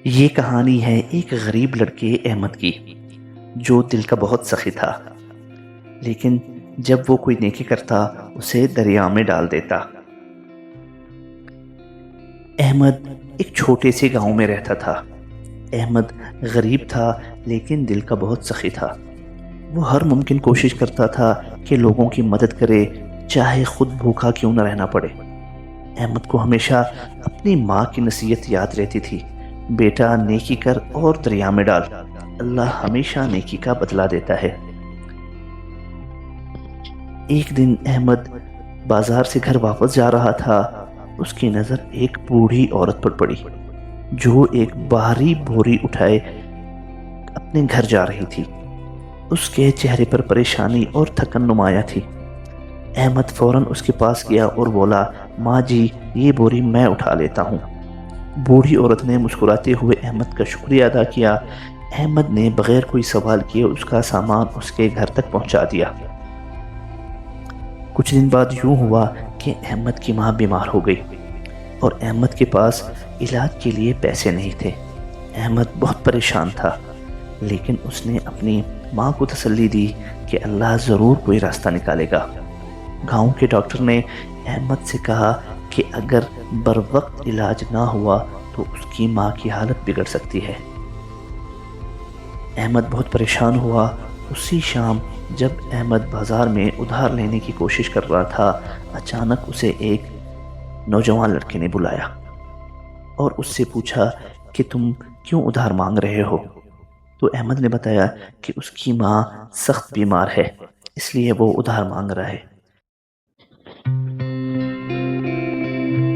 یہ کہانی ہے ایک غریب لڑکے احمد کی، جو دل کا بہت سخی تھا، لیکن جب وہ کوئی نیکی کرتا اسے دریا میں ڈال دیتا۔ احمد ایک چھوٹے سے گاؤں میں رہتا تھا۔ احمد غریب تھا لیکن دل کا بہت سخی تھا۔ وہ ہر ممکن کوشش کرتا تھا کہ لوگوں کی مدد کرے، چاہے خود بھوکا کیوں نہ رہنا پڑے۔ احمد کو ہمیشہ اپنی ماں کی نصیحت یاد رہتی تھی، بیٹا نیکی کر اور دریا میں ڈال، اللہ ہمیشہ نیکی کا بدلہ دیتا ہے۔ ایک دن احمد بازار سے گھر واپس جا رہا تھا۔ اس کی نظر ایک بوڑھی عورت پر پڑی جو ایک بھاری بوری اٹھائے اپنے گھر جا رہی تھی۔ اس کے چہرے پر پریشانی اور تھکن نمایاں تھی۔ احمد فوراً اس کے پاس گیا اور بولا، ماں جی یہ بوری میں اٹھا لیتا ہوں۔ بوڑھی عورت نے مسکراتے ہوئے احمد کا شکریہ ادا کیا۔ احمد نے بغیر کوئی سوال کیے اس کا سامان اس کے گھر تک پہنچا دیا۔ کچھ دن بعد یوں ہوا کہ احمد کی ماں بیمار ہو گئی اور احمد کے پاس علاج کے لیے پیسے نہیں تھے۔ احمد بہت پریشان تھا، لیکن اس نے اپنی ماں کو تسلی دی کہ اللہ ضرور کوئی راستہ نکالے گا۔ گاؤں کے ڈاکٹر نے احمد سے کہا کہ اگر بر وقت علاج نہ ہوا تو اس کی ماں کی حالت بگڑ سکتی ہے۔ احمد بہت پریشان ہوا۔ اسی شام جب احمد بازار میں ادھار لینے کی کوشش کر رہا تھا، اچانک اسے ایک نوجوان لڑکے نے بلایا اور اس سے پوچھا کہ تم کیوں ادھار مانگ رہے ہو؟ تو احمد نے بتایا کہ اس کی ماں سخت بیمار ہے، اس لیے وہ ادھار مانگ رہا ہے۔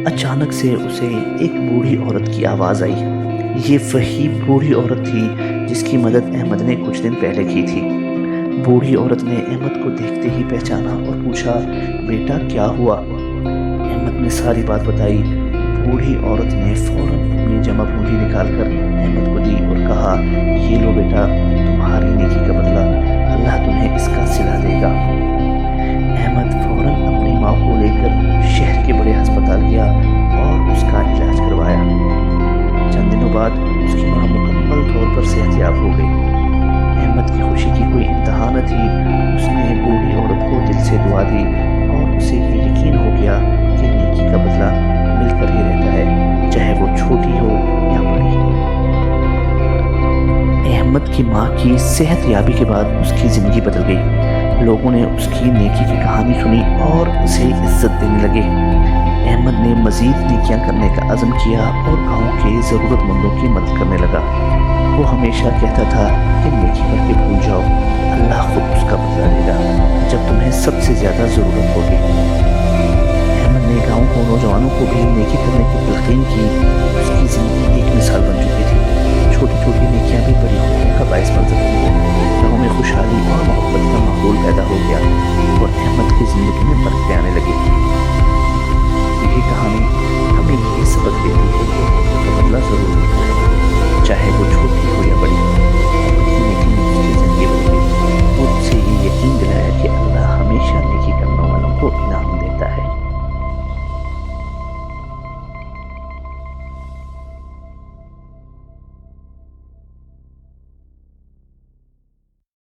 اچانک سے اسے ایک بوڑھی عورت کی آواز آئی۔ یہ وہی بوڑھی عورت تھی جس کی مدد احمد نے کچھ دن پہلے کی تھی۔ بوڑھی عورت نے احمد کو دیکھتے ہی پہچانا اور پوچھا، بیٹا کیا ہوا؟ احمد نے ساری بات بتائی۔ بوڑھی عورت نے فوراً اپنی جمع پونجی نکال کر احمد کو دی اور کہا، یہ لو بیٹا، تمہاری نیکی کا بدلہ، اللہ تمہیں اس کا صلہ دے گا۔ احمد فوراً اپنی ماں کو لے کر شہر کے بڑے ہسپتال گیا اور اس کا علاج کروایا۔ چند دنوں بعد اس کی ماں مکمل طور پر صحت یاب ہو گئی۔ احمد کی خوشی کی کوئی انتہا نہ تھی۔ اس نے بوڑھی عورت کو دل سے دعا دی اور اسے یہ یقین ہو گیا کہ نیکی کا بدلہ مل کر ہی رہتا ہے، چاہے وہ چھوٹی ہو یا بڑی۔ احمد کی ماں کی صحت یابی کے بعد اس کی زندگی بدل گئی۔ لوگوں نے اس کی نیکی کی کہانی سنی اور اسے عزت دینے لگے۔ احمد نے مزید نیکیاں کرنے کا عزم کیا اور گاؤں کے ضرورت مندوں کی مدد کرنے لگا۔ وہ ہمیشہ کہتا تھا کہ نیکی کر کے بھول جاؤ، اللہ خود اس کا بدلہ دے گا جب تمہیں سب سے زیادہ ضرورت ہوگی۔ احمد نے گاؤں کو نوجوانوں کو بھی نیکی کرنے کی تلقین کی۔ اس کی زندگی ایک مثال بن چکی تھی۔ چھوٹی چھوٹی نیکیاں بھی بڑی خوشیوں کا باعث بن سکتی ہیں۔ گاؤں میں خوشحالی اور محبت کا ماحول پیدا ہو گیا اور احمد کی زندگی میں برکت